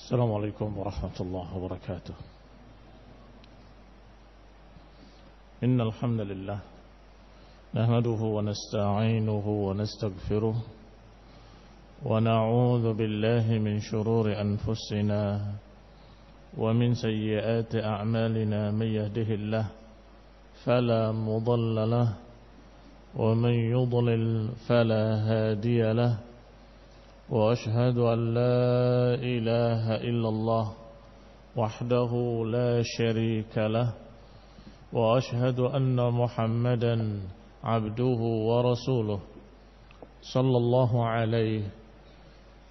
السلام عليكم ورحمة الله وبركاته. إن الحمد لله نحمده ونستعينه ونستغفره ونعوذ بالله من شرور أنفسنا ومن سيئات أعمالنا. من يهده الله فلا مضل له ومن يضلل فلا هادي له، وأشهد أن لا إله إلا الله وحده لا شريك له، وأشهد أن محمدا عبده ورسوله صلى الله عليه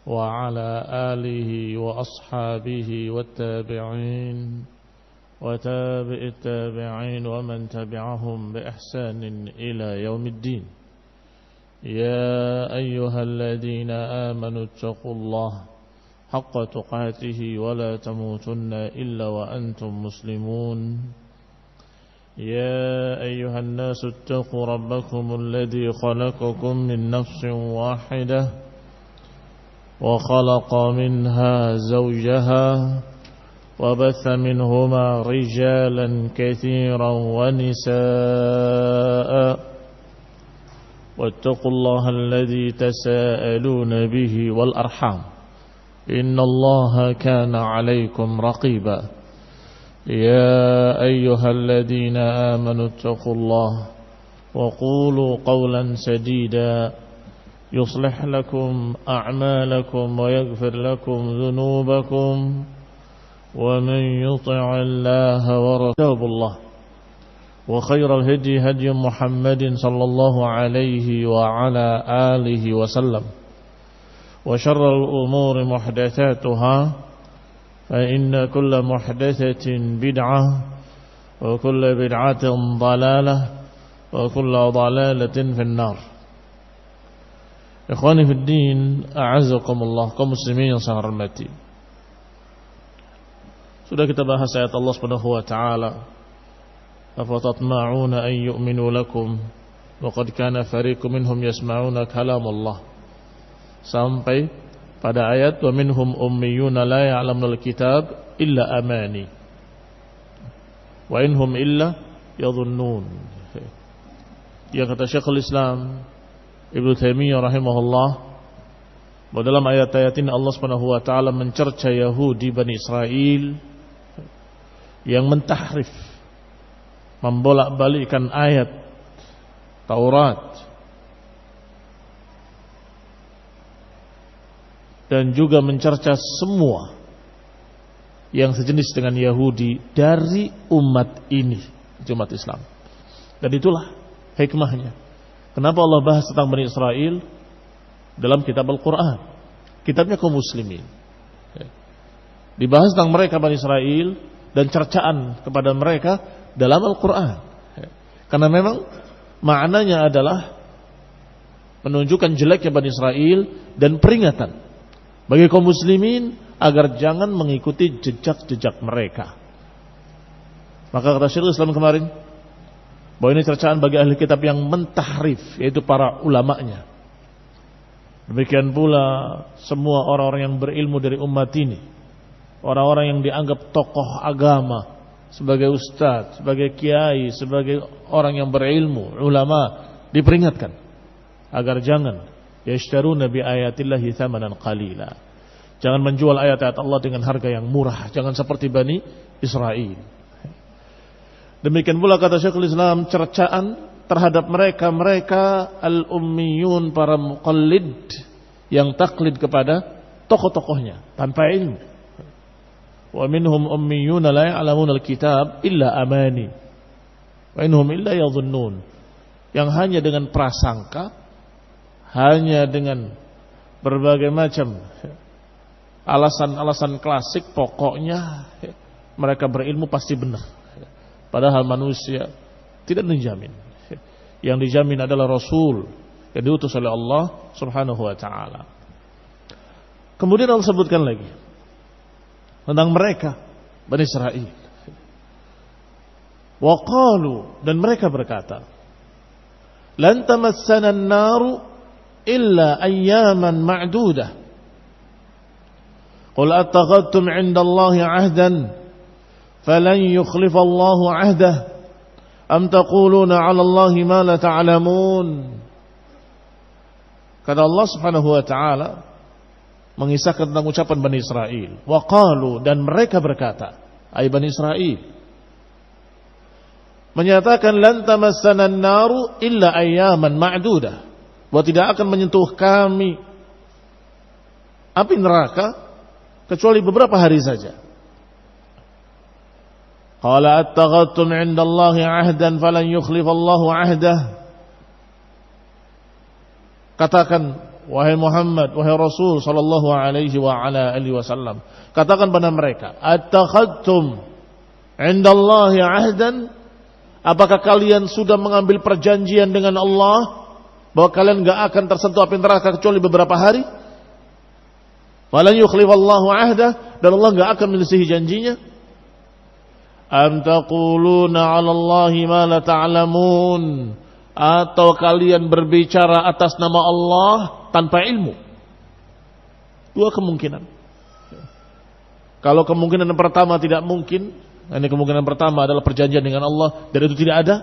وعلى آله وأصحابه والتابعين وتابع التابعين ومن تبعهم بإحسان إلى يوم الدين. يا أيها الذين آمنوا اتقوا الله حق تقاته ولا تموتن إلا وأنتم مسلمون. يا أيها الناس اتقوا ربكم الذي خلقكم من نفس واحدة وخلق منها زوجها وبث منهما رجالا كثيرا ونساء، واتقوا الله الذي تساءلون به والأرحام إن الله كان عليكم رقيبا. يا أيها الذين آمنوا اتقوا الله وقولوا قولا سديدا يصلح لكم أعمالكم ويغفر لكم ذنوبكم، ومن يطع الله ورسوله وخير الهدي هدي محمد صلى الله عليه وعلى آله وسلم، وشر الأمور محدثاتها فإن كل محدثة بدعة وكل بدعة ضلالة وكل ضلالة في النار. Ikhwani fi din, a'azzakumullah, kaum muslimin yang saya hormati. Sudah kita bahas ayat Allah Subhanahu wa taala, afatatma'una an yu'minu lakum wa qad kana fariqun minhum yasma'una kalam Allah, sampai pada ayat wa minhum ummiyuna la ya'lamul kitab illa amani wa inhum illa yadhunnun. Yang kata Syekhul Islam Ibnu Taimiyah rahimahullah, bahwa dalam ayat-ayat ini Allah Subhanahu wa taala mencerca Yahudi Bani Israel yang mentahrif, membolak-balikkan ayat Taurat dan juga mencerca semua yang sejenis dengan Yahudi dari umat ini, umat Islam. Dan itulah hikmahnya kenapa Allah bahas tentang Bani Israel dalam kitab Al-Quran, kitabnya kaum muslimin. Dibahas tentang mereka Bani Israel dan cercaan kepada mereka dalam Al-Quran, karena memang maknanya adalah menunjukkan jeleknya Bani Israel dan peringatan bagi kaum muslimin agar jangan mengikuti jejak-jejak mereka. Maka kata Syekhul Islam kemarin bahwa ini cercaan bagi ahli kitab yang mentahrif, yaitu para ulamanya. Demikian pula semua orang-orang yang berilmu dari umat ini, orang-orang yang dianggap tokoh agama, sebagai ustadz, sebagai kiai, sebagai orang yang berilmu, ulama, diperingatkan agar jangan yashtaruna bi ayatillahi thamanan qalila. Jangan menjual ayat-ayat Allah dengan harga yang murah, jangan seperti Bani Israel. Demikian pula kata Syekhul Islam, cercaan terhadap mereka al-ummiyun, para muqallid yang taklid kepada tokoh-tokohnya tanpa ilmu. Wa minhum ummiyuna la ya'lamuna al-kitab illa amani wa inhum illa yadhunnun, yang hanya dengan prasangka, hanya dengan berbagai macam alasan-alasan klasik, pokoknya mereka berilmu pasti benar. Padahal manusia tidak menjamin. Yang dijamin adalah Rasul yang diutus oleh Allah Subhanahu wa ta'ala. Kemudian Allah sebutkan lagi tentang mereka Bani Israel. Wa qalu, dan mereka berkata, lan tamassana an-naru illa ayyaman ma'dudah. Qul attakhadtum 'indallahi 'ahdan falan yukhlifallahu 'ahdah am taquluna 'ala Allahi ma la ta'lamun. Kata Allah Subhanahu wa taala mengisahkan tentang ucapan Bani Israel. Wa qalu, dan mereka berkata, ay Bani Israel, menyatakan lan tamassana an-naru illa ayyaman ma'dudah, bahwa tidak akan menyentuh kami api neraka kecuali beberapa hari saja. Qala attaghadtum 'indallahi 'ahdan falan yukhlifallahu 'ahdah. Katakan, wahai Muhammad, wahai Rasul sallallahu alaihi wa ala alihi wasallam, katakan pada mereka, attakhadtum 'indallahi 'ahdan, apakah kalian sudah mengambil perjanjian dengan Allah bahwa kalian enggak akan tersentuh api neraka kecuali beberapa hari? Walan yukhlifallahu 'ahdah, dan Allah enggak akan menyelisihi janjinya. Am taquluna 'ala Allahi ma la ta'lamun, atau kalian berbicara atas nama Allah tanpa ilmu. Dua kemungkinan. Kalau kemungkinan yang pertama tidak mungkin, ini kemungkinan pertama adalah perjanjian dengan Allah dan itu tidak ada,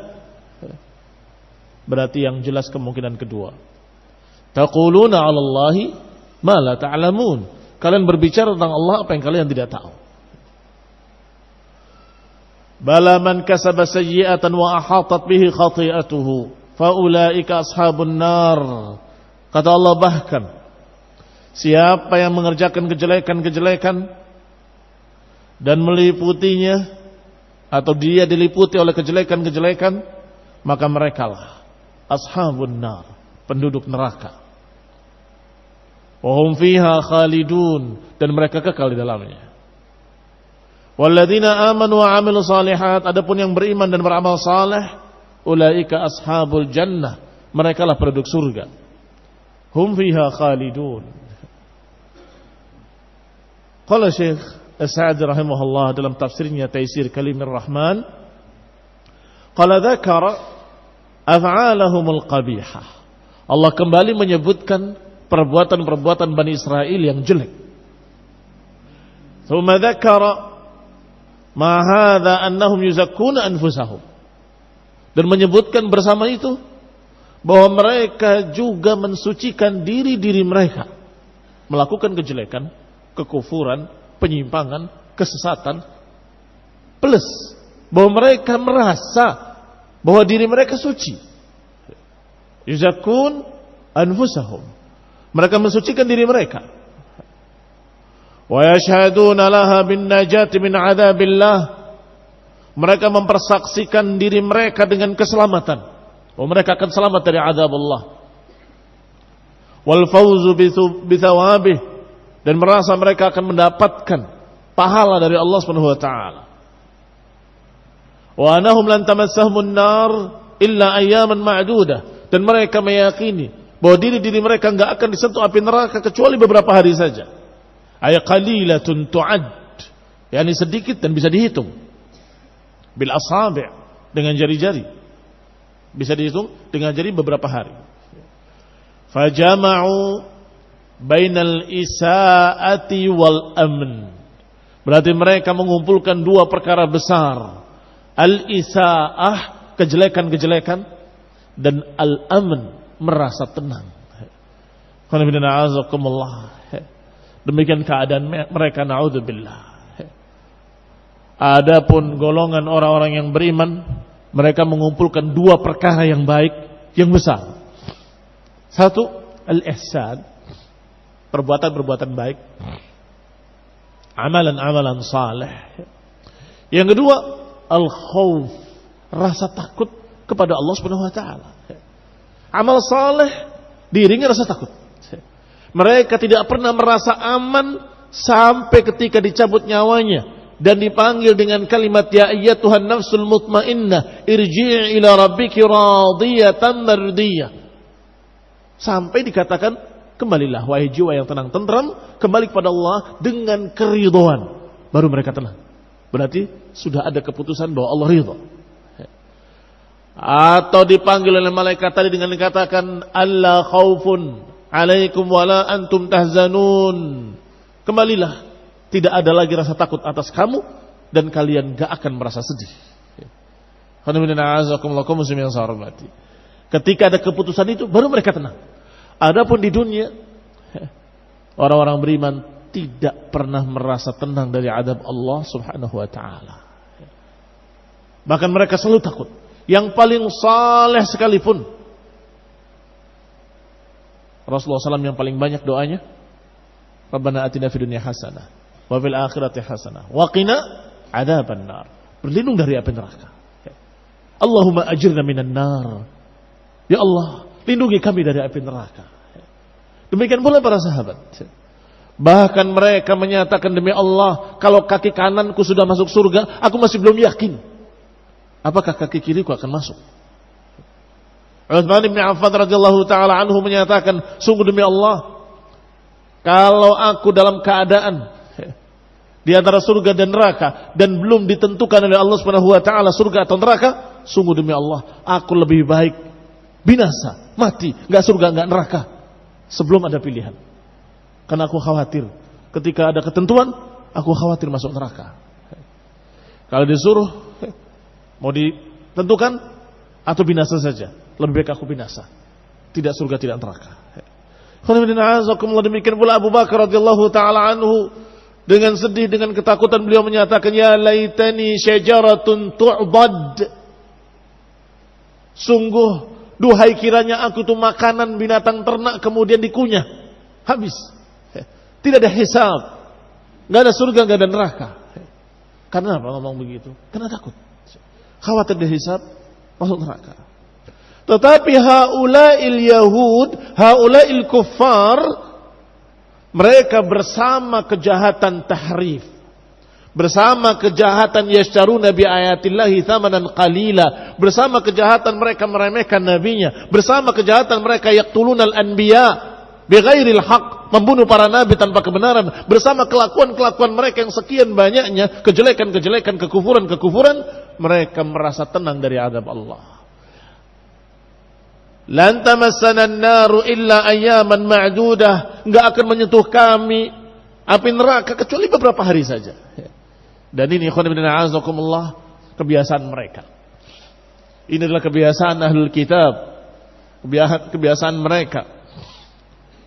berarti yang jelas kemungkinan kedua. Taquluna 'ala Allahi ma la ta'lamun, kalian berbicara tentang Allah apa yang kalian tidak tahu. Bala man kasaba sayyi'atan wa ahatat bihi khati'atuhu faulaika ashabun nar. Kata Allah, bahkan siapa yang mengerjakan kejelekan-kejelekan dan meliputinya, atau dia diliputi oleh kejelekan-kejelekan, maka merekalah ashabun nar, penduduk neraka. Wa hum fiha khalidun, dan mereka kekal di dalamnya. Walladzina amanu wa 'amilus shalihat, adapun yang beriman dan beramal saleh, ulaika ashabul jannah, merekalah penduduk surga. Hum fiha khalidun. Qala Syekh As-Sa'di rahimahullah dalam tafsirnya Taisir Kalimir Rahman, qala dzakara af'alahumul qabihah. Allah kembali menyebutkan perbuatan-perbuatan Bani Israel yang jelek. Tsumma dzakara ma hadza annahum yuzakkuna anfusahum, dan menyebutkan bersama itu bahwa mereka juga mensucikan diri-diri mereka, melakukan kejelekan, kekufuran, penyimpangan, kesesatan, plus bahwa mereka merasa bahwa diri mereka suci. Yuzakkun anfusahum, mereka mensucikan diri mereka. Wa yashhaduna laha bin najati min adzabillah, mereka mempersaksikan diri mereka dengan keselamatan, bahwa mereka akan selamat dari azab Allah. Wal fawzu bi thawabih, dan merasa mereka akan mendapatkan pahala dari Allah Subhanahu wa taala. Wa annahum lan tamassahumun nar illa ayyaman ma'dudah, dan mereka meyakini bahwa diri-diri mereka enggak akan disentuh api neraka kecuali beberapa hari saja. Ay qalilatun tu'ad, yakni sedikit dan bisa dihitung. Bil asabi', dengan jari-jari. Bisa dihitung dengan jari beberapa hari. Fajama'u bainal isaati wal amn, berarti mereka mengumpulkan dua perkara besar. Al-isaah, kejelekan-kejelekan, dan al-amn, merasa tenang. Demikian keadaan mereka, na'udzubillah. Adapun golongan orang-orang yang beriman, mereka mengumpulkan dua perkara yang baik, yang besar. Satu, al-ihsan, perbuatan-perbuatan baik, amalan-amalan saleh. Yang kedua, al-khauf, rasa takut kepada Allah Subhanahu wa taala. Amal saleh diiringi rasa takut. Mereka tidak pernah merasa aman sampai ketika dicabut nyawanya dan dipanggil dengan kalimat ya ayyatuhan nafsul mutmainnah irji'i ila rabbiki radiyatan mardiyah, sampai dikatakan kembalilah wahai jiwa yang tenang tentram, kembali kepada Allah dengan keridhaan, baru mereka tenang. Berarti sudah ada keputusan bahwa Allah ridha. Atau dipanggil oleh malaikat tadi dengan dikatakan alla khaufun alaikum wala antum tahzanun, kembalilah Tidak ada lagi rasa takut atas kamu dan kalian gak akan merasa sedih. Ketika ada keputusan itu baru mereka tenang. Adapun di dunia orang-orang beriman tidak pernah merasa tenang dari azab Allah Subhanahu wa taala. Bahkan mereka selalu takut. Yang paling saleh sekalipun, Rasulullah SAW yang paling banyak doanya, Rabbana atina fid dunya hasanah wa fil akhirati hasanah wa qina adzabannar. Berlindung dari api neraka. Allahumma ajirna minan nar. Ya Allah, lindungi kami dari api neraka. Demikian pula para sahabat. Bahkan mereka menyatakan, demi Allah, kalau kaki kananku sudah masuk surga, aku masih belum yakin apakah kaki kiriku akan masuk. Utsman bin Affan radhiyallahu taala anhu menyatakan, sungguh demi Allah, kalau aku dalam keadaan di antara surga dan neraka dan belum ditentukan oleh Allah Subhanahu wa taala surga atau neraka, sungguh demi Allah, aku lebih baik binasa, mati, enggak surga enggak neraka sebelum ada pilihan. Karena aku khawatir ketika ada ketentuan, aku khawatir masuk neraka. Kalau disuruh mau ditentukan atau binasa saja, lebih baik aku binasa. Tidak surga, tidak neraka. Demikian pula Abu Bakar radhiyallahu taala anhu, dengan sedih, dengan ketakutan beliau menyatakan, ya laitani syajaratun tu'bad. Sungguh, duhai kiranya aku itu makanan binatang ternak kemudian dikunyah. Habis. Tidak ada hisab. Enggak ada surga, enggak ada neraka. Karena apa ngomong begitu? Karena takut. Khawatir dihisab, masuk neraka. Tetapi haula'il yahud, haula'il kuffar, mereka bersama kejahatan tahrif, bersama kejahatan yashtaruna bi ayatillahi thamanan qalila, bersama kejahatan mereka meremehkan nabinya, bersama kejahatan mereka yaqtulunal anbiya bighairil haq, membunuh para nabi tanpa kebenaran, bersama kelakuan-kelakuan mereka yang sekian banyaknya, kejelekan-kejelekan, kekufuran-kekufuran, mereka merasa tenang dari azab Allah. Lan tamassana an-naru illa ayyaman ma'dudah, enggak akan menyentuh kami api neraka kecuali beberapa hari saja. Dan ini ikhwan fillah a'azakumullah, kebiasaan mereka. Ini adalah kebiasaan ahlul kitab, kebiasaan mereka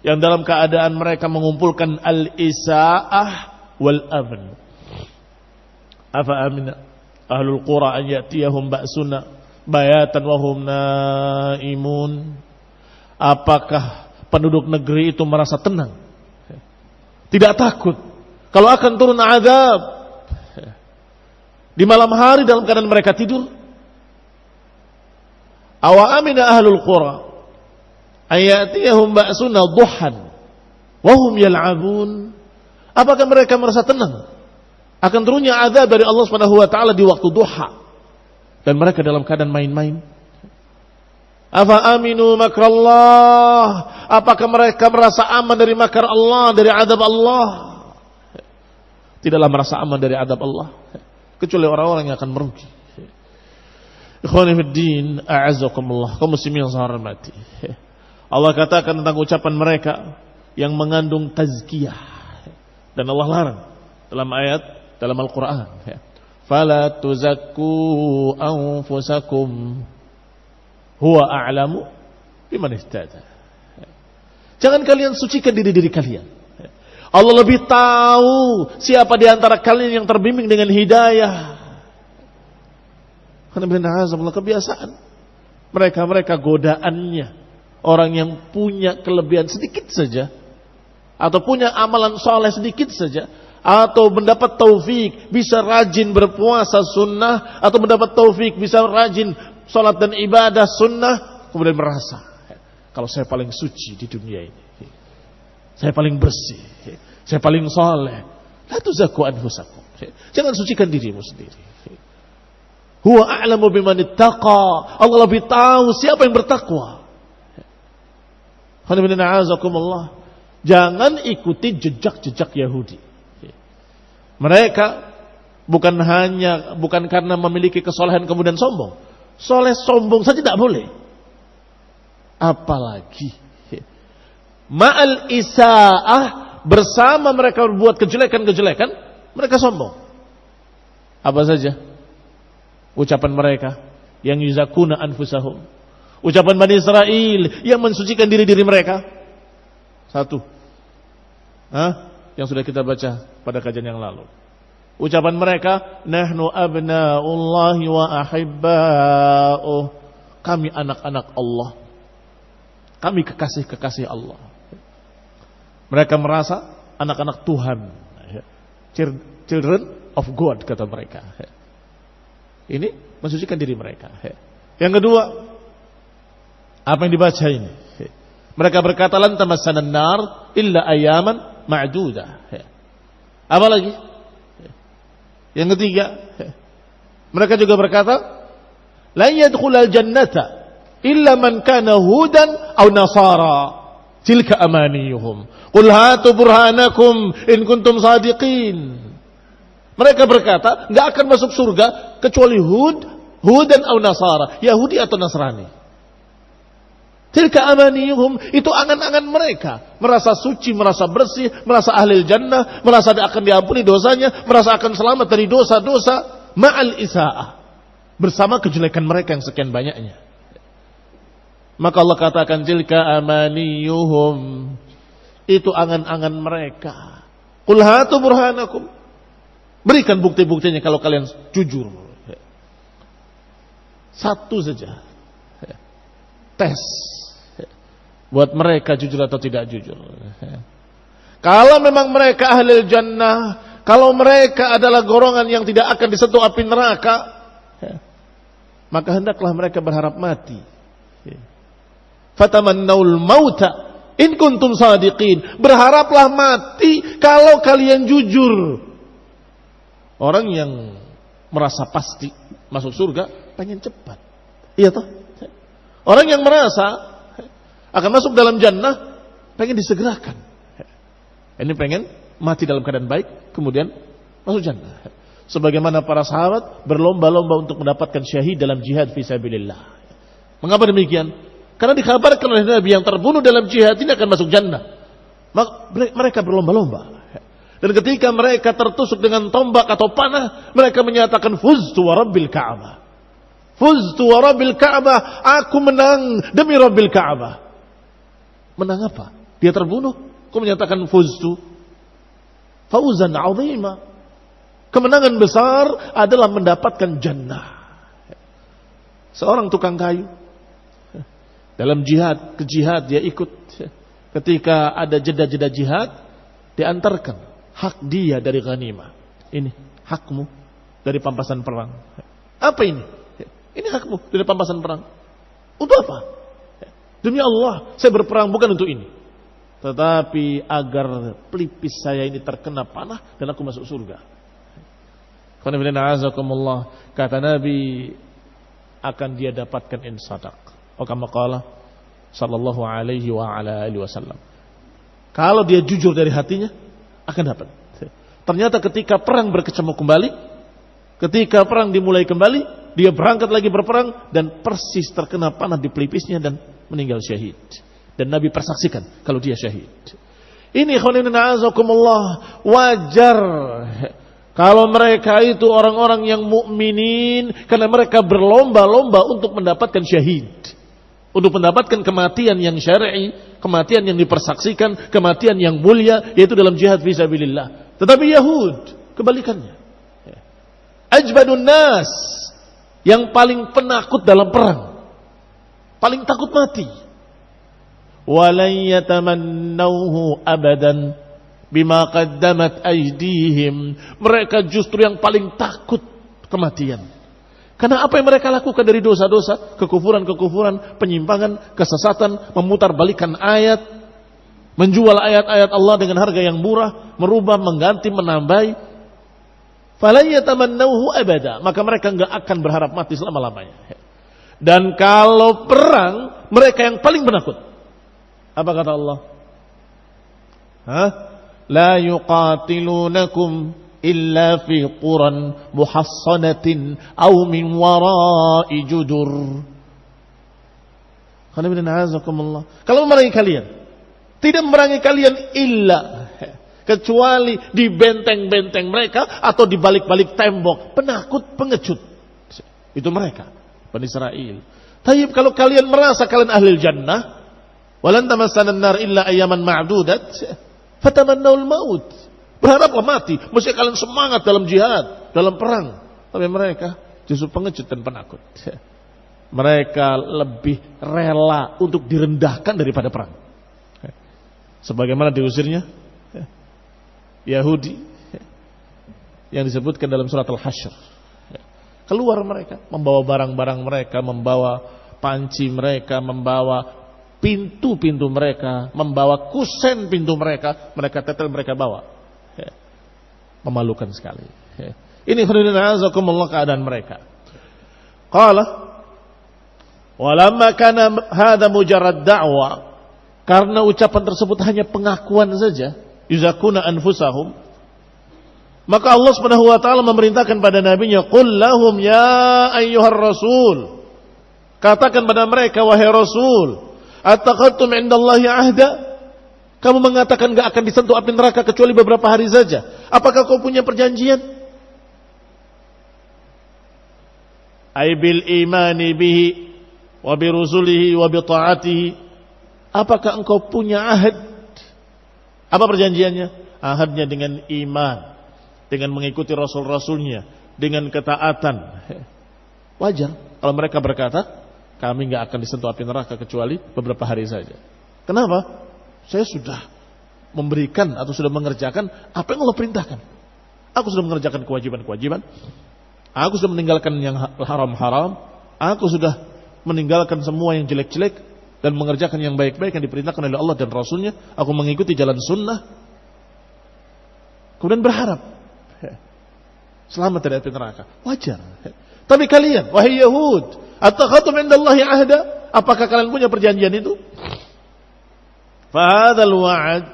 yang dalam keadaan mereka mengumpulkan al-isa'ah wal amn. Afa amina ahlul qura an ya'tiyahum ba'suna bayatan wa hum naimun. Apakah penduduk negeri itu merasa tenang, tidak takut kalau akan turun azab di malam hari dalam keadaan mereka tidur? Awa amina ahlul qura ayatiyahum ba'suna duhan wa hum yal'abun. Apakah mereka merasa tenang akan turunnya azab dari Allah Subhanahu wa taala di waktu duha dan mereka dalam keadaan main-main? Afa aminu makrallah, apakah mereka merasa aman dari makar Allah, dari azab Allah? Tidaklah merasa aman dari azab Allah kecuali orang-orang yang akan merugi. Ikhwani fid din, a'azzakumullah, kaum muslimin yang saya hormati. Allah katakan tentang ucapan mereka yang mengandung tazkiyah, dan Allah larang dalam ayat dalam Al-Quran, fala tuzakku anfusakum huwa a'lamu biman ihtada. Jangan kalian sucikan diri-diri kalian. Allah lebih tahu siapa di antara kalian yang terbimbing dengan hidayah. Karena kebiasaan mereka godaannya orang yang punya kelebihan sedikit saja, atau punya amalan soleh sedikit saja, atau mendapat taufik bisa rajin berpuasa sunnah, atau mendapat taufik bisa rajin sholat dan ibadah sunnah, kemudian merasa, kalau saya paling suci di dunia ini, saya paling bersih, saya paling soleh. La tuzakku anfusakum, jangan sucikan dirimu sendiri. Huwa a'lamu biman ittaqa, Allah lebih tahu siapa yang bertakwa. Jangan ikuti jejak-jejak Yahudi. Mereka bukan karena memiliki kesolehan kemudian sombong. Soleh sombong saja tidak boleh. Apalagi ma'al isa'ah, bersama mereka berbuat kejelekan-kejelekan, mereka sombong. Apa saja ucapan mereka yang yuzakuna anfusahum, ucapan Bani Israel yang mensucikan diri-diri mereka. Satu, yang sudah kita baca pada kajian yang lalu, ucapan mereka, nahnu abna'ullahi wa ahibba'uh, kami anak-anak Allah, kami kekasih-kekasih Allah. Mereka merasa anak-anak Tuhan, children of God, kata mereka. Ini mensucikan diri mereka. Yang kedua, apa yang dibaca ini? Mereka berkata, lan tamassanan nar illa ayaman ma'dudah. Apa lagi? Yang ketiga, mereka juga berkata, la yadkhulul jannata illa man kana hudan aw nasara. Tilka amaniyuhum. Qul hatu burhanakum in kuntum sadiqin. Mereka berkata, enggak akan masuk surga kecuali hudan aw nasara, Yahudi atau Nasrani. Tilka amaniyuhum, itu angan-angan mereka, merasa suci, merasa bersih, merasa ahli jannah, merasa akan diampuni dosanya, merasa akan selamat dari dosa-dosa, ma'al isaah, bersama kejelekan mereka yang sekian banyaknya. Maka Allah katakan, tilka amaniyuhum, itu angan-angan mereka. Qul hatu burhanakum, berikan bukti-buktinya kalau kalian jujur. Satu saja tes buat mereka jujur atau tidak jujur. Kalau memang mereka ahli jannah, kalau mereka adalah golongan yang tidak akan disentuh api neraka, maka hendaklah mereka berharap mati. Fatamannaul mauta in kuntum sadiqin, berharaplah mati kalau kalian jujur. Orang yang merasa pasti masuk surga pengen cepat, iya toh? Orang yang merasa akan masuk dalam jannah pengen disegerakan. Ini pengen mati dalam keadaan baik, kemudian masuk jannah. Sebagaimana para sahabat berlomba-lomba untuk mendapatkan syahid dalam jihad fisabilillah. Mengapa demikian? Karena dikabarkan oleh Nabi yang terbunuh dalam jihad ini akan masuk jannah. Mereka berlomba-lomba. Dan ketika mereka tertusuk dengan tombak atau panah, mereka menyatakan, fuztu wa rabbil Ka'bah. Fuztu wa rabbil Ka'bah, aku menang demi Rabbil Ka'bah. Menang apa? Dia terbunuh, kok menyatakan fuztu? Fauzan 'azima. Kemenangan besar adalah mendapatkan jannah. Seorang tukang kayu dalam jihad, ke jihad dia ikut. Ketika ada jeda-jeda jihad, diantarkan hak dia dari ghanimah. Ini hakmu dari pampasan perang. Apa ini? Ini hakmu dari pampasan perang. Untuk apa? Demi Allah, saya berperang bukan untuk ini, tetapi agar pelipis saya ini terkena panah dan aku masuk surga. Kata Nabi, akan dia dapatkan in sadaq. Kama qala sallallahu alaihi wa ala alihi wasallam. Kalau dia jujur dari hatinya akan dapat. Ternyata ketika perang berkecamuk kembali, ketika perang dimulai kembali, dia berangkat lagi berperang dan persis terkena panah di pelipisnya dan meninggal syahid. Dan Nabi persaksikan kalau dia syahid. Ini khonina azakumullah, wajar kalau mereka itu orang-orang yang mukminin, karena mereka berlomba-lomba untuk mendapatkan syahid, untuk mendapatkan kematian yang syar'i, kematian yang dipersaksikan, kematian yang mulia, yaitu dalam jihad fisabilillah. Tetapi Yahud kebalikannya, ajbadun nas, yang paling penakut dalam perang, paling takut mati. Walan yatamannawhu abadan bima qaddamat aydihim. Mereka justru yang paling takut kematian. Karena apa yang mereka lakukan dari dosa-dosa, kekufuran-kekufuran, penyimpangan, kesesatan, memutarbalikkan ayat, menjual ayat-ayat Allah dengan harga yang murah, merubah, mengganti, menambahi. Falan yatamannawhu abada, maka mereka enggak akan berharap mati selama-lamanya. Dan kalau perang, mereka yang paling penakut. Apa kata Allah? La yuqatilunakum illa fi quran muhassanatin aw min wara'i judur. Kalau memerangi kalian, tidak memerangi kalian illa kecuali di benteng-benteng mereka atau di balik-balik tembok, penakut, pengecut. Itu mereka, Bani Israil. Tapi kalau kalian merasa kalian ahli jannah, walan tamassanan nar illa ayyaman ma'dudat, fatamannaul maut. Berharaplah mati, mesti kalian semangat dalam jihad, dalam perang. Tapi mereka justru pengecut dan penakut. Mereka lebih rela untuk direndahkan daripada perang. Sebagaimana diusirnya Yahudi yang disebutkan dalam surat Al-Hasyr. Keluar mereka, membawa barang-barang mereka, membawa panci mereka, membawa pintu-pintu mereka, membawa kusen pintu mereka, mereka tetel, mereka bawa. Memalukan sekali. Ini khairunazakumullah keadaan mereka. Qala walamma kana hadha mujarrad da'wa, karena ucapan tersebut hanya pengakuan saja, yuzakuna anfusahum, maka Allah Subhanahu wa taala memerintahkan pada nabinya, qul lahum ya ayyuhar rasul, katakan pada mereka wahai rasul, attaqadtum indallahi ahda, kamu mengatakan enggak akan disentuh api neraka kecuali beberapa hari saja, apakah kau punya perjanjian? Ay bil imani bihi wa bi rusulihi wa bi ta'atihi, apakah engkau punya ahad? Apa perjanjiannya? Ahadnya dengan iman, dengan mengikuti rasul-rasulnya, dengan ketaatan. Wajar kalau mereka berkata, kami enggak akan disentuh api neraka kecuali beberapa hari saja. Kenapa? Saya sudah memberikan atau sudah mengerjakan apa yang Allah perintahkan. Aku sudah mengerjakan kewajiban-kewajiban. Aku sudah meninggalkan yang haram-haram. Aku sudah meninggalkan semua yang jelek-jelek dan mengerjakan yang baik-baik yang diperintahkan oleh Allah dan Rasulnya. Aku mengikuti jalan sunnah. Kemudian berharap selamat dari api neraka. Wajar. Tapi kalian, wahai Yahud, attaqadtum indallahi ahda, apakah kalian punya perjanjian itu? Fahadzal wa'ad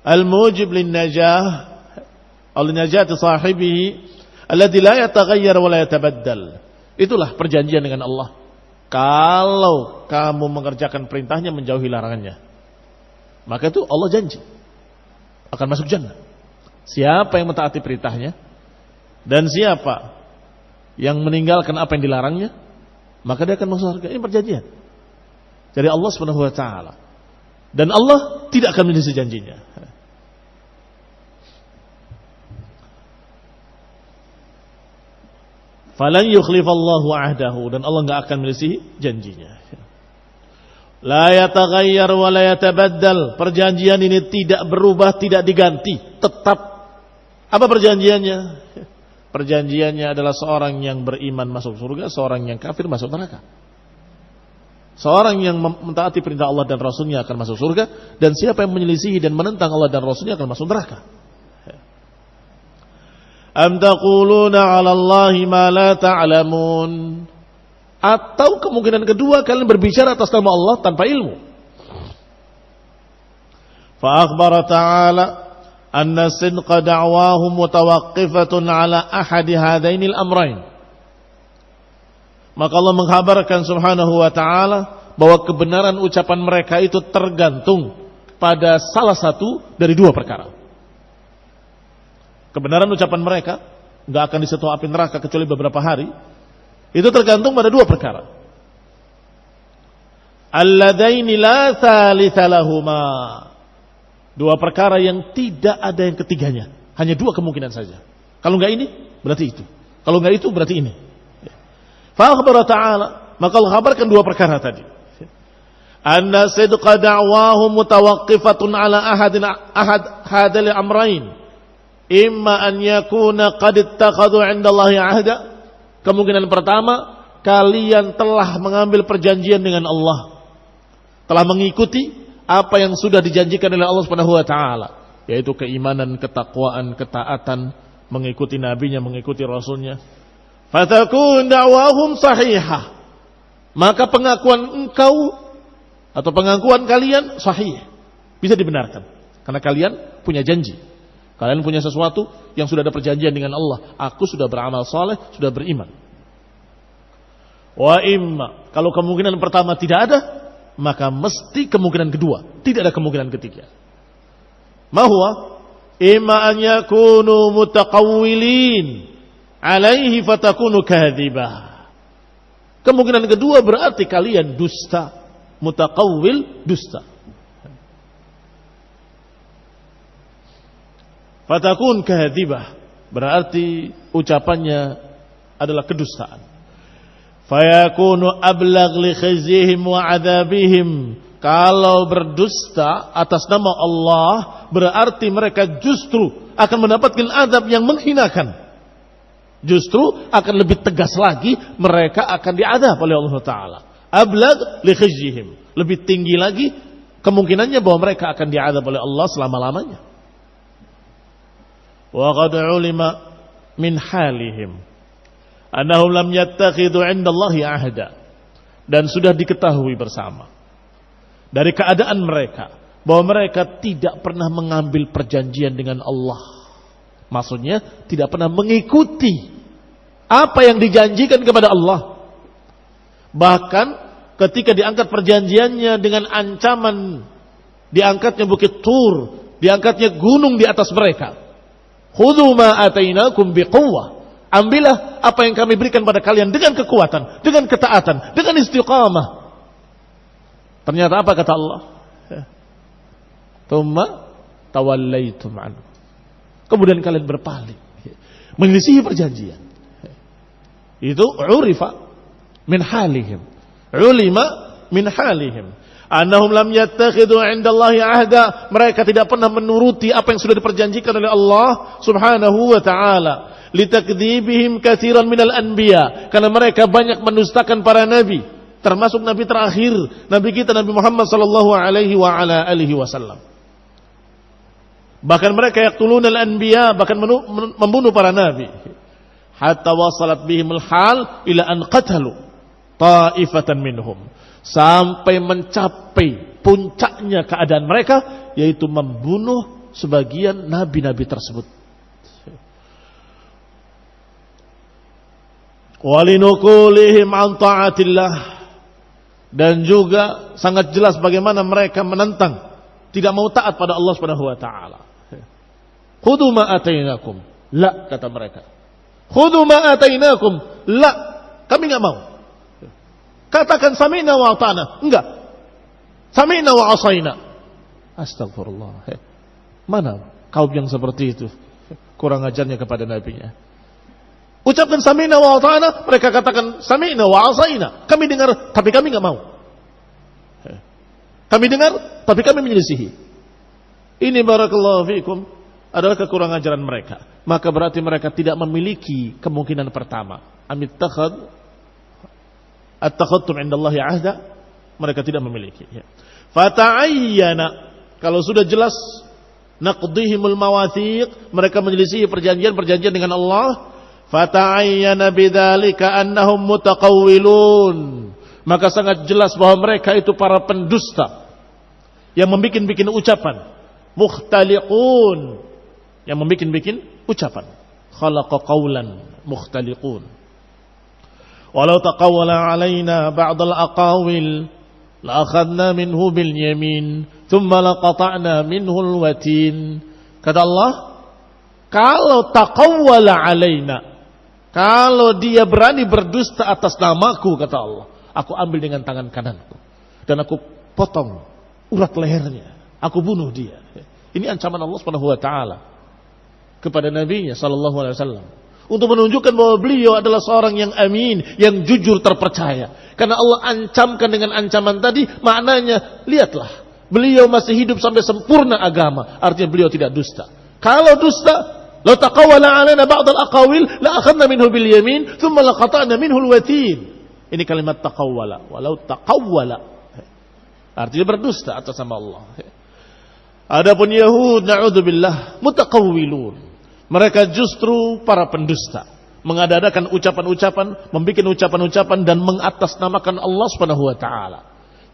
al-mujib lin-najah al-najati sahibihi alladhi la yataghayyar wa la yatabaddal. Itulah perjanjian dengan Allah. Kalau kamu mengerjakan perintahnya, menjauhi larangannya, maka itu Allah janji akan masuk jannah. Siapa yang mentaati perintahnya dan siapa yang meninggalkan apa yang dilarangnya, maka dia akan masuk surga. Ini perjanjian dari Allah Subhanahu wa taala. Dan Allah tidak akan menjadi janjinya. Falan yukhlifallahu ahdahu, dan Allah enggak akan melisihi janjinya. La yataghayyar wa la yatabaddal. Perjanjian ini tidak berubah, tidak diganti, tetap. Apa perjanjiannya? Perjanjiannya adalah seorang yang beriman masuk surga, seorang yang kafir masuk neraka. Seorang yang mentaati perintah Allah dan Rasulnya akan masuk surga, dan siapa yang menyelisihi dan menentang Allah dan Rasulnya akan masuk neraka. Am taquluna 'ala Allahi ma la ta'lamun. Atau kemungkinan kedua, kalian berbicara atas nama Allah tanpa ilmu. Fa akhbara ta'ala anna sidqa da'wahum mutawaqqifatun 'ala ahadi hadainil amrayn. Maka Allah mengkhabarkan subhanahu wa ta'ala bahwa kebenaran ucapan mereka itu tergantung pada salah satu dari dua perkara. Kebenaran ucapan mereka enggak akan disentuh api neraka kecuali beberapa hari. Itu tergantung pada dua perkara. Alladaini la thalitha lahuma. Dua perkara yang tidak ada yang ketiganya. Hanya dua kemungkinan saja. Kalau enggak ini, berarti itu. Kalau enggak itu, berarti ini. Fa akhbara ta'ala, maka Allah kabarkan dua perkara tadi. Anna sidqa da'wahum mutawaqqifatun ala ahad hadal amrayn. Imma an yakuna qad ittakhadhu 'indallahi 'ahda. Kemungkinan pertama, kalian telah mengambil perjanjian dengan Allah, telah mengikuti apa yang sudah dijanjikan oleh Allah Subhanahu wa taala, yaitu keimanan, ketakwaan, ketaatan, mengikuti nabinya, mengikuti rasulnya. Fatakun da'wahum sahihah. Maka pengakuan engkau atau pengakuan kalian sahih, bisa dibenarkan karena kalian punya janji. Kalian punya sesuatu yang sudah ada perjanjian dengan Allah. Aku sudah beramal saleh, sudah beriman. Wa imma, kalau kemungkinan pertama tidak ada, maka mesti kemungkinan kedua, tidak ada kemungkinan ketiga. Mahwa imma an yakunu mutaqawwilin alaihi fatakunu kadhibah. Kemungkinan kedua berarti kalian dusta, mutaqawwil dusta. Fatakun kadhibah berarti ucapannya adalah kedustaan. Fayakunu ablagh li khizyihim wa adzabihim. Kalau berdusta atas nama Allah berarti mereka justru akan mendapatkan azab yang menghinakan. Justru akan lebih tegas lagi mereka akan diazab oleh Allah Ta'ala. Ablagh li khizyihim, lebih tinggi lagi kemungkinannya bahwa mereka akan diazab oleh Allah selama-lamanya. Wa qad ulima min halihim annahum lam yattakhidhu 'inda Allahi ahda. Dan sudah diketahui bersama dari keadaan mereka bahwa mereka tidak pernah mengambil perjanjian dengan Allah. Maksudnya tidak pernah mengikuti apa yang dijanjikan kepada Allah. Bahkan ketika diangkat perjanjiannya dengan ancaman diangkatnya bukit Tur, diangkatnya gunung di atas mereka. Khudhu ma atainakum biquwwah. Ambillah apa yang kami berikan pada kalian dengan kekuatan, dengan ketaatan, dengan istiqamah. Ternyata apa kata Allah? Tsumma tawallaitum anhu. Kemudian kalian berpaling, menyelisihi perjanjian. Itu urifa min halihim. Ulima min halihim. Annahum lam yattakhidhu 'indallahi ahda. Mereka tidak pernah menuruti apa yang sudah diperjanjikan oleh Allah Subhanahu wa ta'ala. Litakdzibihim katsiran minal anbiya. Karena mereka banyak mendustakan para nabi, termasuk nabi terakhir, nabi kita Nabi Muhammad sallallahu alaihi wa ala alihi wasallam. Bahkan mereka yaqtulunal anbiya, bahkan membunuh para nabi. Hatta wasalat bihimul hal ila an qatalu ta'ifatan minhum. Sampai mencapai puncaknya keadaan mereka, yaitu membunuh sebagian nabi-nabi tersebut. Walinukulihim an ta'atillah. Dan juga sangat jelas bagaimana mereka menentang, tidak mau taat pada Allah Subhanahu wa ta'ala. Khudhu ma atainakum. La, kata mereka. Khudhu ma atainakum. La, kami enggak mau. Katakan sami'na wa ata'na. Enggak. Sami'na wa asaina. Astagfirullah. Mana kaum yang seperti itu? Kurang ajarnya kepada nabinya. Ucapkan sami'na wa ata'na, mereka katakan sami'na wa asaina. Kami dengar, tapi kami enggak mau. Kami dengar, tapi kami menyelisihi. Ini barakallahu fikum adalah kekurangan ajaran mereka. Maka berarti mereka tidak memiliki kemungkinan pertama. At-takhattum 'indallahi 'ahda, mereka tidak memiliki. Fata'ayyana, kalau sudah jelas naqdihimul mawathiq, mereka menyelisihi perjanjian-perjanjian dengan Allah. Fata'ayyana bidzalika annahum mutaqawwilun, maka sangat jelas bahwa mereka itu para pendusta yang membikin-bikin ucapan, mukhtaliqun, yang membikin-bikin ucapan. Khalaqa qawlan mukhtaliqun. Walau taqawwala alaina ba'dal aqawil la akhadna minhu bil yamin thumma laqata'na minhu al watin. Kata Allah, kalau taqawwala alaina, kalau dia berani berdusta atas namaku, kata Allah, aku ambil dengan tangan kananku dan aku potong urat lehernya, aku bunuh dia. Ini ancaman Allah Subhanahu wa taala kepada nabinya sallallahu alaihi wasallam, untuk menunjukkan bahwa beliau adalah seorang yang amin, yang jujur, terpercaya. Karena Allah ancamkan dengan ancaman tadi, maknanya, lihatlah, beliau masih hidup sampai sempurna agama. Artinya beliau tidak dusta. Kalau dusta, la taqawwala alaina ba'd al-aqawil la akhadna minhu bil yamin thumma laqata'na minhu al-watin. Ini kalimat taqawwala. Walau taqawwala, artinya berdusta atas nama Allah. Adapun Yahud, na'udzubillah, mutaqawwilun. Mereka justru para pendusta, mengadakan ucapan-ucapan, membuat ucapan-ucapan dan mengatasnamakan Allah Subhanahu wa taala.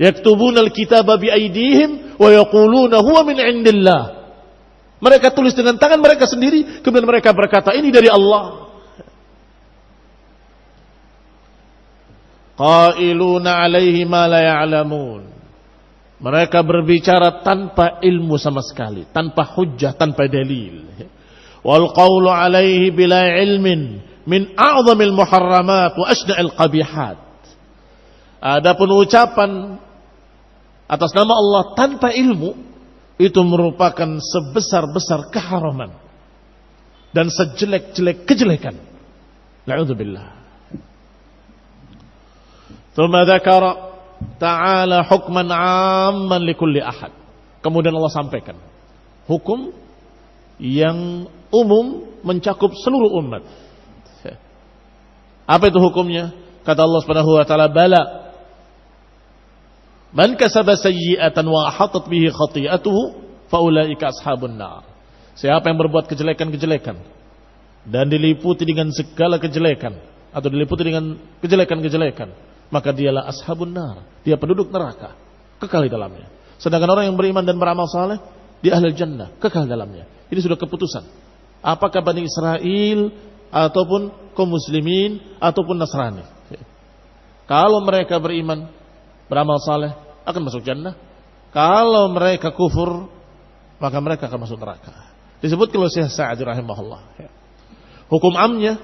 Yaktubunal kitaba bi aydihim wa yaquluna huwa min indillah. Mereka tulis dengan tangan mereka sendiri, kemudian mereka berkata ini dari Allah. Qailuna alaihi ma la ya'lamun. Mereka berbicara tanpa ilmu sama sekali, tanpa hujjah, tanpa dalil. Wal qawlu alaihi bila ilmin min a'zamil muharramat wa asna'il qabihat. Adapun ucapan atas nama Allah tanpa ilmu itu merupakan sebesar-besar keharaman dan sejelek-jelek kejelekan. Na'udzubillah. Tsumma dzakara ta'ala hukman 'amman likulli ahad. Kemudian Allah sampaikan hukum yang umum mencakup seluruh umat. Apa itu hukumnya? Kata Allah Subhanahu wa taala, bala man kasaba sayyi'atan wa ahatat bihi khati'atuhu fa ulaika ashabun nar. Siapa yang berbuat kejelekan-kejelekan dan diliputi dengan segala kejelekan atau diliputi dengan kejelekan-kejelekan, maka dialah ashabun nar, dia penduduk neraka, kekal di dalamnya. Sedangkan orang yang beriman dan beramal saleh, dia ahli jannah, kekal dalamnya. Ini sudah keputusan. Apakah Bani Israel ataupun kaum muslimin ataupun Nasrani. Kalau mereka beriman, beramal saleh, akan masuk jannah. Kalau mereka kufur, maka mereka akan masuk neraka. Disebutkan oleh Syekh Sa'di rahimahullah. Hukum amnya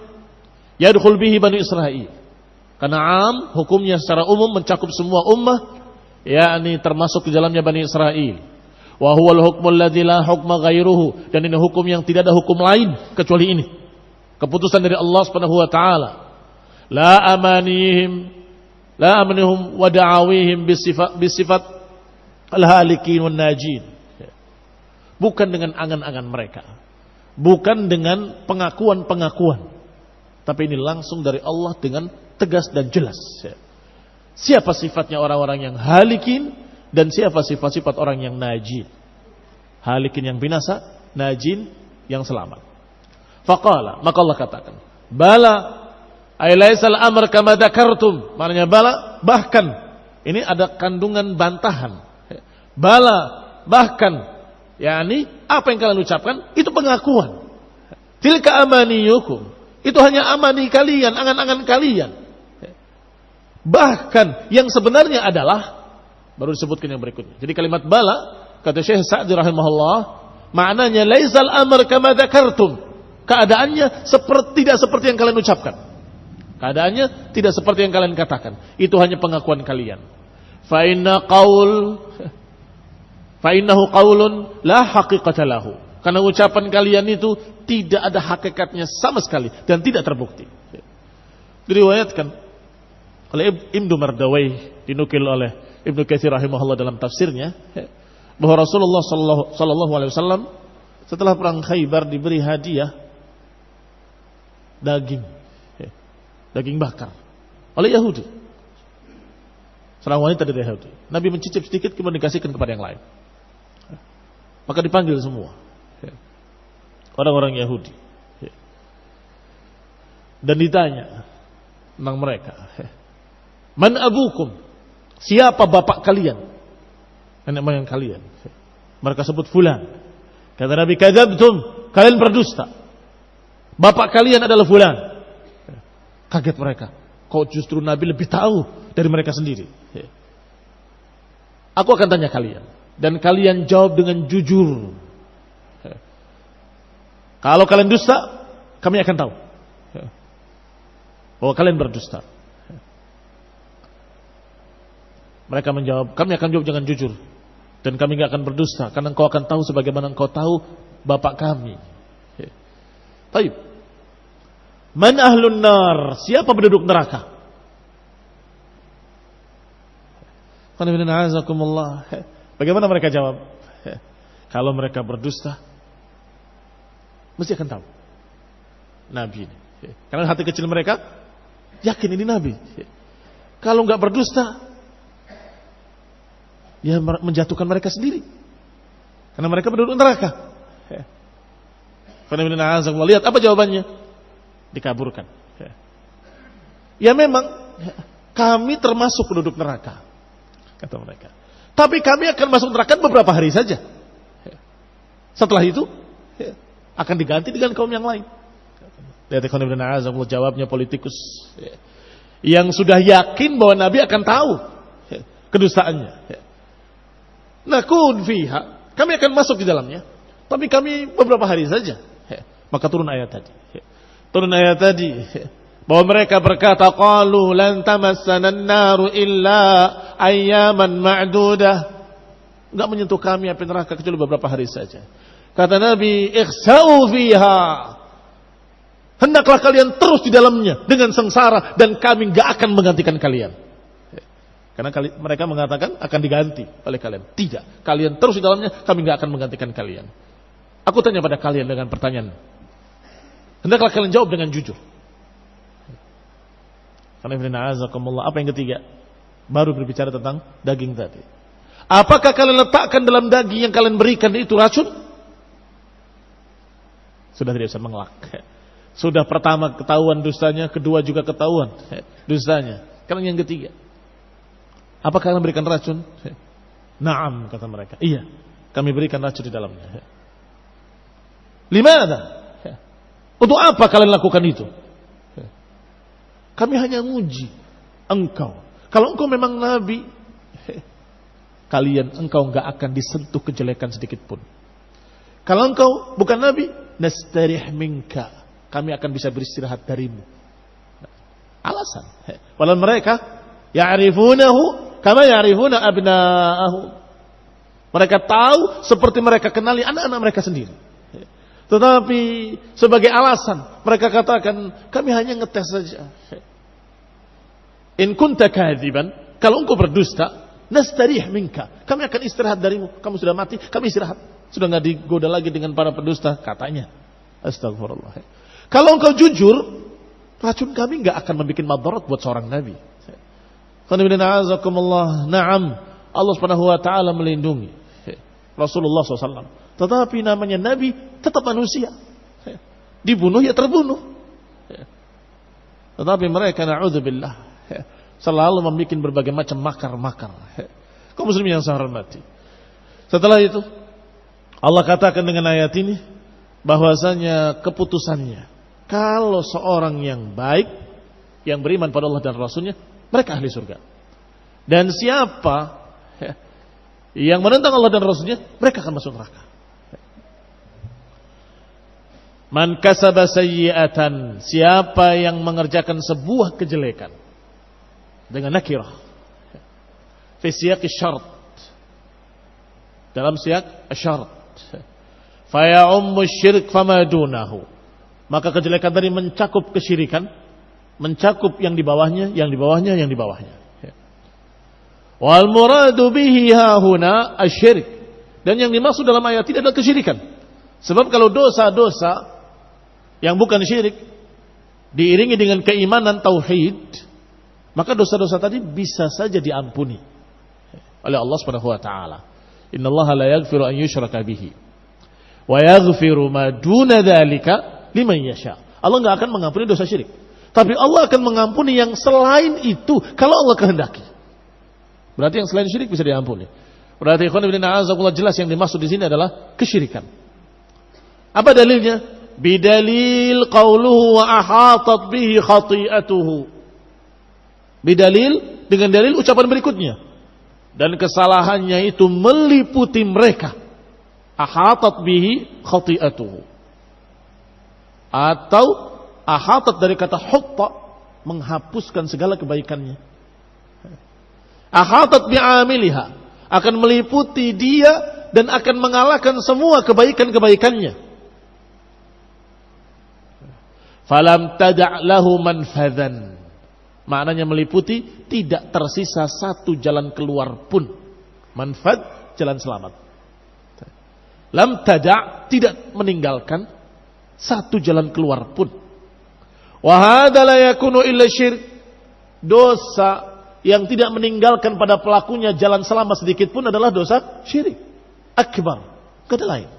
yadkhul bihi Bani Israel. Karena am hukumnya secara umum mencakup semua ummah, yakni termasuk di dalamnya Bani Israel. Wa huwal hukmul ladzi la hukma ghairuhu, dan ini hukum yang tidak ada hukum lain kecuali ini. Keputusan dari Allah Subhanahu wa taala. La amanihim wa da'awihim bisifat al-halikin wan najin. Bukan dengan angan-angan mereka. Bukan dengan pengakuan-pengakuan. Tapi ini langsung dari Allah dengan tegas dan jelas. Siapa sifatnya orang-orang yang halikin dan siapa sifat-sifat orang yang najin. Halikin yang binasa, najin yang selamat. Faqala, maka Allah katakan, bala ay laisal amr kama dzakartum. Maknanya bala, bahkan ini ada kandungan bantahan. Bala, bahkan yakni apa yang kalian ucapkan itu pengakuan. Tilka amaniyukum. Itu hanya amani kalian, angan-angan kalian. Bahkan yang sebenarnya adalah baru disebutkan yang berikutnya. Jadi kalimat bala kata Syekh Sa'di rahimahullah, maknanya laisal amr kama dzakartum. Keadaannya tidak seperti yang kalian ucapkan. Keadaannya tidak seperti yang kalian katakan. Itu hanya pengakuan kalian. Fa innahu qaulun la haqiqata lahu. Karena ucapan kalian itu tidak ada hakikatnya sama sekali dan tidak terbukti. Diriwayatkan oleh Ibnu Mardawai, dinukil oleh Ibnu Katsir rahimahullah dalam tafsirnya, bahwa Rasulullah sallallahu alaihi wasallam setelah perang Khaybar diberi hadiah daging bakar oleh Yahudi. Seorang wanita dari Yahudi. Nabi mencicip sedikit kemudian dikasihkan kepada yang lain. Maka dipanggil semua orang-orang Yahudi dan ditanya tentang mereka. Man abukum? Siapa bapak kalian? Nenek moyang kalian? Mereka sebut fulan. Kata Nabi, kadzabtum, kalian berdusta. Bapak kalian adalah fulan. Kaget mereka. Kok justru Nabi lebih tahu dari mereka sendiri? Aku akan tanya kalian dan kalian jawab dengan jujur. Kalau kalian dusta, kami akan tahu bahwa kalian berdusta. Mereka menjawab, kami akan jawab dengan jujur dan kami tidak akan berdusta karena engkau akan tahu sebagaimana engkau tahu bapak kami. Baik. Man ahlun nar? Siapa penduduk neraka? Bagaimana mereka jawab? Kalau mereka berdusta, mesti akan tahu Nabi ini. Karena hati kecil mereka yakin ini Nabi. Kalau enggak berdusta, ya menjatuhkan mereka sendiri. Karena mereka penduduk neraka. Lihat apa jawabannya? Dikaburkan. Ya memang kami termasuk penduduk neraka, kata mereka. Tapi kami akan masuk neraka beberapa hari saja. Setelah itu akan diganti dengan kaum yang lain. Lihat jawabnya politikus yang sudah yakin bahwa Nabi akan tahu kedustaannya. nakun fiha. Kami akan masuk di dalamnya. Tapi kami beberapa hari saja. Maka turun ayat tadi. Turun ayat tadi. Bahwa mereka berkata, qalu lan tamassana an-naru illa ayyaman ma'dudah. Enggak menyentuh kami api neraka kecuali beberapa hari saja. Kata Nabi, ikhsa'u fiha. Hendaklah kalian terus di dalamnya dengan sengsara dan kami enggak akan menggantikan kalian. Karena mereka mengatakan akan diganti oleh kalian. Tidak, kalian terus di dalamnya, kami enggak akan menggantikan kalian. Aku tanya pada kalian dengan pertanyaan. Hendaklah kalian jawab dengan jujur. Karena apa yang ketiga? Baru berbicara tentang daging tadi. Apakah kalian letakkan dalam daging yang kalian berikan itu racun? Sudah tidak bisa mengelak. Sudah pertama ketahuan dustanya, kedua juga ketahuan dustanya. Karena yang ketiga, apakah kalian berikan racun? Naam, kata mereka. Iya, kami berikan racun di dalamnya. Limana? Untuk apa kalian lakukan itu? Kami hanya nguji engkau. Kalau engkau memang nabi, engkau enggak akan disentuh kejelekan sedikit pun. Kalau engkau bukan nabi, nastarih minka. Kami akan bisa beristirahat darimu. Alasan. Walau mereka ya'rifunahu kama ya'rifuna abna'ahu. Mereka tahu seperti mereka kenali anak-anak mereka sendiri. Tetapi sebagai alasan mereka katakan kami hanya ngetes saja. In kunta kadziban, kalau engkau berdusta, nastarih minka. Kami akan istirahat darimu. Kamu sudah mati, kami istirahat. Sudah enggak digoda lagi dengan para pendusta, katanya. Astagfirullah. Kalau engkau jujur, racun kami enggak akan membuat madarat buat seorang nabi. Na'am, Allah Subhanahu wa taala melindungi Rasulullah SAW. Tetapi namanya nabi tetap manusia. Dibunuh ya terbunuh. Tetapi mereka na'udzubillah selalu membuat berbagai macam makar-makar. Kaum muslimin yang saya hormati. Setelah itu Allah katakan dengan ayat ini bahwasanya keputusannya kalau seorang yang baik yang beriman pada Allah dan Rasulnya, mereka ahli surga. Dan siapa yang menentang Allah dan Rasulnya, mereka akan masuk neraka. Man kasaba sayyi'atan, siapa yang mengerjakan sebuah kejelekan dengan nakirah fi siyaq syart, dalam siyaq syart, fa ya'ummu syirk fama dunahu, maka kejelekan tadi mencakup kesyirikan, mencakup yang di bawahnya, yang di bawahnya, yang di bawahnya. Wal muradu bihi hahuna asy-syirk, dan yang dimaksud dalam ayat ini adalah kesyirikan. Sebab kalau dosa-dosa yang bukan syirik diiringi dengan keimanan tauhid, maka dosa-dosa tadi bisa saja diampuni oleh Allah Subhanahu wa taala. Innallaha la yaghfiru an yushraka bihi wa yaghfiru ma duna dzalika liman yasha. Allah enggak akan mengampuni dosa syirik, tapi Allah akan mengampuni yang selain itu kalau Allah kehendaki. Berarti yang selain syirik bisa diampuni. Berarti ikhwan fillah a'azakumullah, jelas yang dimaksud di sini adalah kesyirikan. Apa dalilnya? Bidalil qauluhu wa ahatat bihi khati'atuhu. Bidalil, dengan dalil ucapan berikutnya. Dan kesalahannya itu meliputi mereka. Ahatat bihi khati'atuhu. Atau ahatat dari kata hutta, menghapuskan segala kebaikannya. Ahatat bi'amiliha, akan meliputi dia dan akan mengalahkan semua kebaikan-kebaikannya. Falam tada' lahu manfadhan. Maknanya meliputi, tidak tersisa satu jalan keluar pun. Manfad, jalan selamat. Lam tada', tidak meninggalkan satu jalan keluar pun. Wa hadza la yakunu illa syirk. Dosa yang tidak meninggalkan pada pelakunya jalan selamat sedikit pun adalah dosa syirik akbar, kada lain.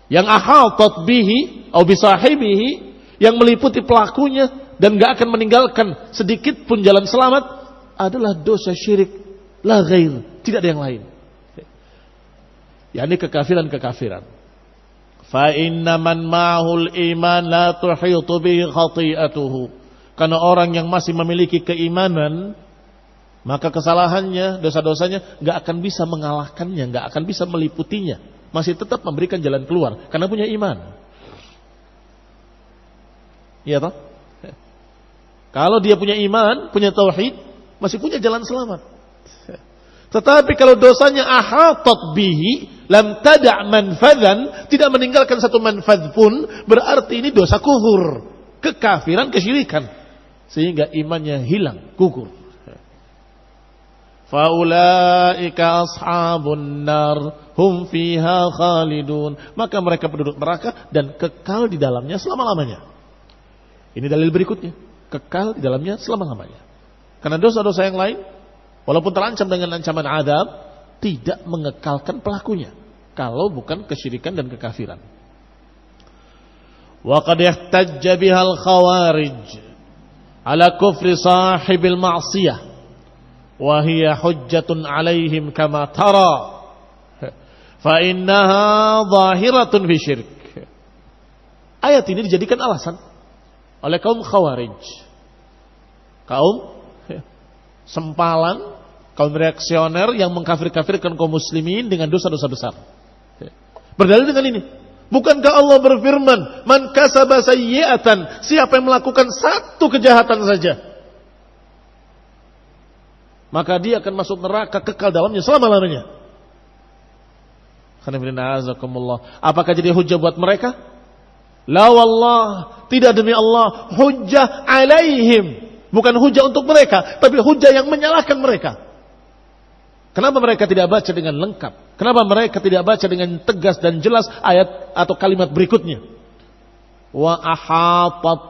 Yang ahatat bihi atau bisahibihi, yang meliputi pelakunya dan gak akan meninggalkan sedikit pun jalan selamat adalah dosa syirik, la ghair, tidak ada yang lain. yakni kekafiran-kekafiran. Fa inna man ma'hul iman la tuhitu bihi khati'atuhu. Karena orang yang masih memiliki keimanan maka kesalahannya, dosa-dosanya nggak akan bisa mengalahkannya, nggak akan bisa meliputinya, masih tetap memberikan jalan keluar karena punya iman. Iya toh? Kalau dia punya iman, punya tauhid, masih punya jalan selamat. Tetapi kalau dosanya ahatat bihi, lam tada' manfadhan, tidak meninggalkan satu manfad pun, berarti ini dosa kufur, kekafiran, kesyirikan, sehingga imannya hilang, gugur. Faulaika ashabun nar, hum fiha khalidun. Maka mereka penduduk neraka dan kekal di dalamnya selama-lamanya. Ini dalil berikutnya, kekal di dalamnya selama-lamanya. Karena dosa-dosa yang lain, walaupun terancam dengan ancaman azab, tidak mengekalkan pelakunya kalau bukan kesyirikan dan kekafiran. Wa qad ihtajja bihal khawarij ala kufri sahibil ma'siyah wa hiya hujjatun alaihim kama tara fa innaha zahiratun fi syirk. Ayat ini dijadikan alasan oleh kaum khawarij, kaum sempalan, kaum reaksioner yang mengkafir-kafirkan kaum muslimin dengan dosa-dosa besar. Berdalil dengan ini, bukankah Allah berfirman, man kasaba sayyi'atan, siapa yang melakukan satu kejahatan saja, maka dia akan masuk neraka, kekal dalamnya selama-lamanya. Apakah jadi hujah buat mereka? La wallah, tidak demi Allah, hujjah alaihim, bukan hujjah untuk mereka, tapi hujjah yang menyalahkan mereka. Kenapa mereka tidak baca dengan lengkap? Kenapa mereka tidak baca dengan tegas dan jelas ayat atau kalimat berikutnya? Wa ahatat,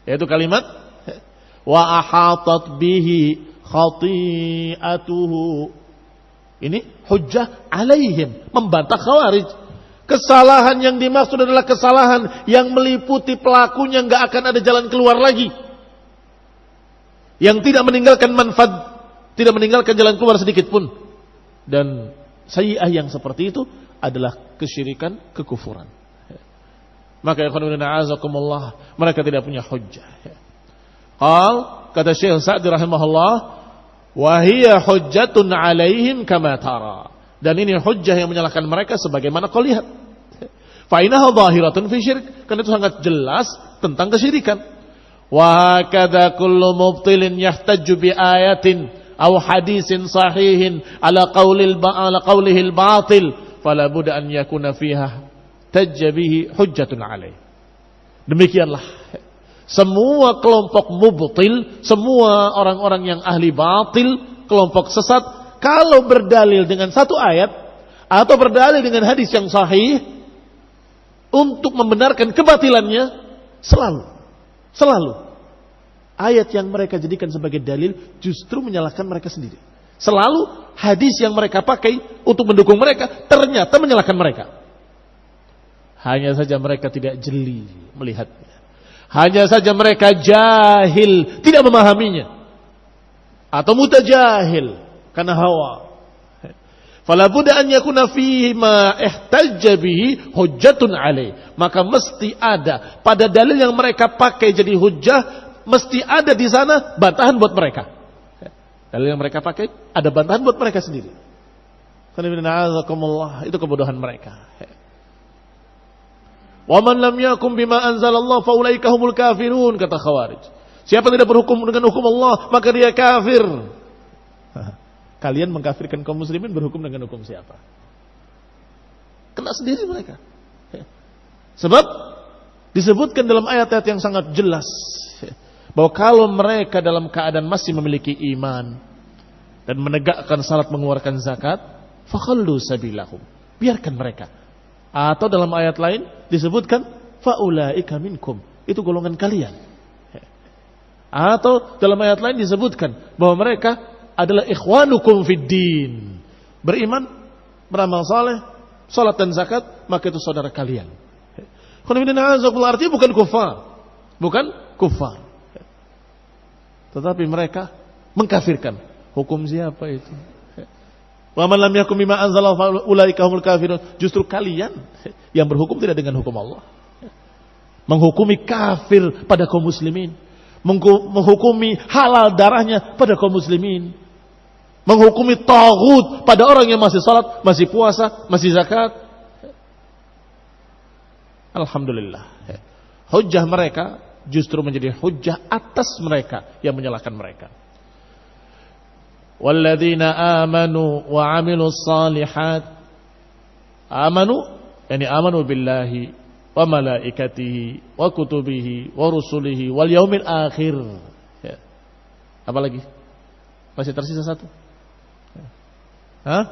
yaitu kalimat wa ahatat bihi khati'atuhu. Ini hujjah alaihim, membantah khawarij. Kesalahan yang dimaksud adalah kesalahan yang meliputi pelakunya, nggak akan ada jalan keluar lagi, yang tidak meninggalkan manfaat, tidak meninggalkan jalan keluar sedikit pun. Dan sayyi'ah yang seperti itu adalah kesyirikan, kekufuran. Maka ya azakumullah, mereka tidak punya hujjah. Kata Syekh Sa'di rahimahullah, wa hiya hujjatun alaihim kama tara. Dan ini hujjah yang menyalahkan mereka sebagaimana kau lihat. Fa innaha zahiratun fi syirk, karena itu sangat jelas tentang kesyirikan. Wa hakadha kullu mubtilin yahtajju bi ayatin aw hadisin sahihin ala qawlihi al-batil fala budda an yakuna fiha tajbihi hujjatun alaih. Demikianlah semua kelompok mubtil, semua orang-orang yang ahli batil, kelompok sesat, kalau berdalil dengan satu ayat atau berdalil dengan hadis yang sahih untuk membenarkan kebatilannya, selalu ayat yang mereka jadikan sebagai dalil justru menyalahkan mereka sendiri. Selalu hadis yang mereka pakai untuk mendukung mereka ternyata menyalahkan mereka. Hanya saja mereka tidak jeli melihatnya. Hanya saja mereka jahil, tidak memahaminya, atau mutajahil karena hawa. Fala budda an yakuna fihi ma ihtajja bihi hujjatun alaih. Maka mesti ada pada dalil yang mereka pakai jadi hujjah, mesti ada di sana bantahan buat mereka. Dalil yang mereka pakai ada bantahan buat mereka sendiri. Itu kebodohan mereka. Wa man lam yakum bima anzalallah fa ulaika humul kafirun, kata Khawarij. Siapa tidak berhukum dengan hukum Allah, maka dia kafir. Kalian mengkafirkan kaum muslimin, berhukum dengan hukum siapa? Kena sendiri mereka. Sebab disebutkan dalam ayat-ayat yang sangat jelas bahwa kalau mereka dalam keadaan masih memiliki iman dan menegakkan salat, mengeluarkan zakat, fakhallu sabilahum, biarkan mereka. Atau dalam ayat lain disebutkan faulaika minkum, itu golongan kalian. Atau dalam ayat lain disebutkan bahwa mereka adalah ikhwanukum fid din, beriman, beramal saleh, salat dan zakat, maka itu saudara kalian. Artinya bukan kufar, tetapi mereka mengkafirkan. Hukum siapa itu? Wa man lam yakum bima anzala fa ulaika humul kafirun. Justru kalian yang berhukum tidak dengan hukum Allah, menghukumi kafir pada kaum muslimin, menghukumi halal darahnya pada kaum muslimin, menghukumi taghut pada orang yang masih salat, masih puasa, masih zakat. Alhamdulillah, hujjah mereka justru menjadi hujjah atas mereka yang menyalahkan mereka. Walladzina amanu wa amilus salihat, amanu yani amanu billahi wa malaikatihi wa kutubihi wa rusulihi wal yaumil akhir. Ya. Apa lagi? Masih tersisa satu. Hah?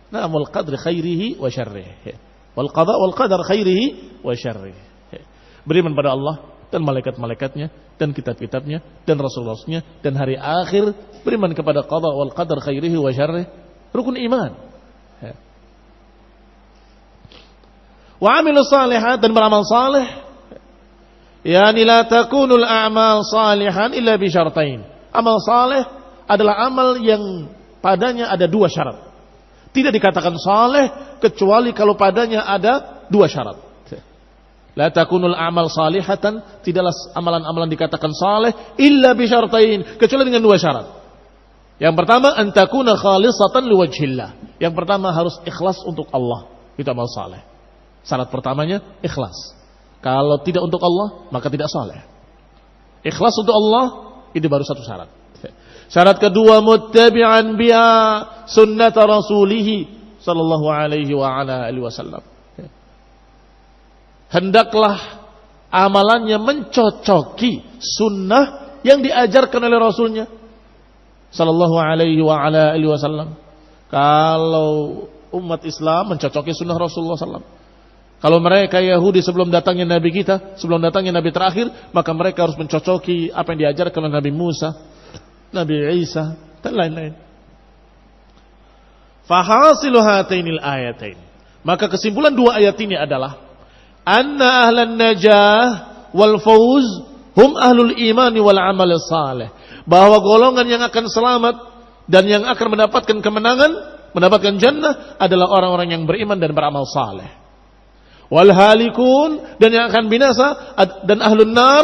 Wal qadri khairihi wa syarrihi. Wal qada wal qadar khairihi wa syarrihi. Beriman pada Allah dan malaikat-malaikatnya dan kitab-kitabnya dan rasul-rasulnya dan hari akhir, beriman kepada qada wal qadar khairihi wa syarrihi, rukun iman. Ya. Wa amilus salihat, dan beramal saleh. Yani la takunul a'mal salihan illa bi syartain. Amal saleh adalah amal yang padanya ada dua syarat. Tidak dikatakan saleh kecuali kalau padanya ada dua syarat. La takunul a'mal salihatan, tidaklah amalan-amalan dikatakan saleh illa bi syartain, kecuali dengan dua syarat. Yang pertama, an takuna khalisatan liwajhillah. Yang pertama harus ikhlas untuk Allah. Itu amal saleh. Syarat pertamanya ikhlas. Kalau tidak untuk Allah, maka tidak saleh. Ikhlas untuk Allah, itu baru satu syarat. Syarat kedua, muttabi'an biha sunnat rasulih sallallahu alaihi wa ala alihi wasallam. Hendaklah amalannya mencocoki sunnah yang diajarkan oleh Rasulnya sallallahu alaihi wa ala alihi wasallam. Kalau umat Islam mencocoki sunnah Rasulullah sallallahu alaihi wasallam. Kalau mereka Yahudi sebelum datangnya Nabi kita, sebelum datangnya Nabi terakhir, maka mereka harus mencocoki apa yang diajarkan oleh Nabi Musa, Nabi Isa, dan lain-lain. Fahasilu hatainil ayatain. Maka kesimpulan dua ayat ini adalah anna ahlan najah wal fawz hum ahlul imani wal amal salih. Bahwa golongan yang akan selamat dan yang akan mendapatkan kemenangan, mendapatkan jannah adalah orang-orang yang beriman dan beramal saleh. Wal halikun, dan yang akan binasa dan ahlun nar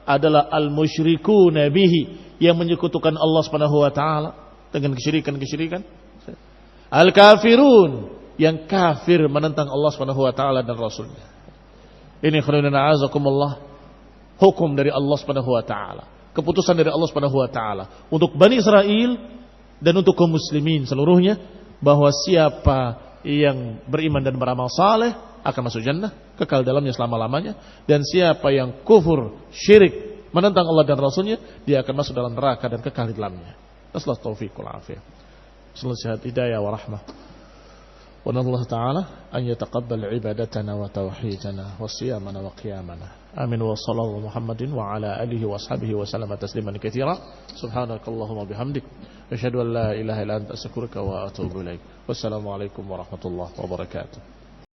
adalah al musyrikuna bihi, yang menyekutukan Allah Subhanahu wa taala dengan kesyirikan-kesyirikan. Al kafirun, yang kafir menentang Allah Subhanahu wa taala dan rasulnya. Ini khairuna azakumullah, hukum dari Allah Subhanahu wa taala, keputusan dari Allah Subhanahu wa taala untuk Bani Israel dan untuk kaum muslimin seluruhnya, bahwa siapa yang beriman dan beramal saleh akan masuk jannah, kekal dalamnya selama-lamanya. Dan siapa yang kufur, syirik, menentang Allah dan Rasulnya, dia akan masuk dalam neraka dan kekal di dalamnya. Nasallahu taufiq wal afiyah. Nasallahu hidayah wa rahmah. Wa nasallahu ta'ala an yataqabbal ibadatana wa tauhidana wa siyamana wa qiyamana. Amin wa sallallahu Muhammadin wa ala alihi wa ashabihi wa sallama tasliman katsira. Subhanakallahumma bihamdik, asyhadu an la ilaha illa anta astaghfiruka wa atubu ilaik. Wassalamu alaikum warahmatullahi wabarakatuh.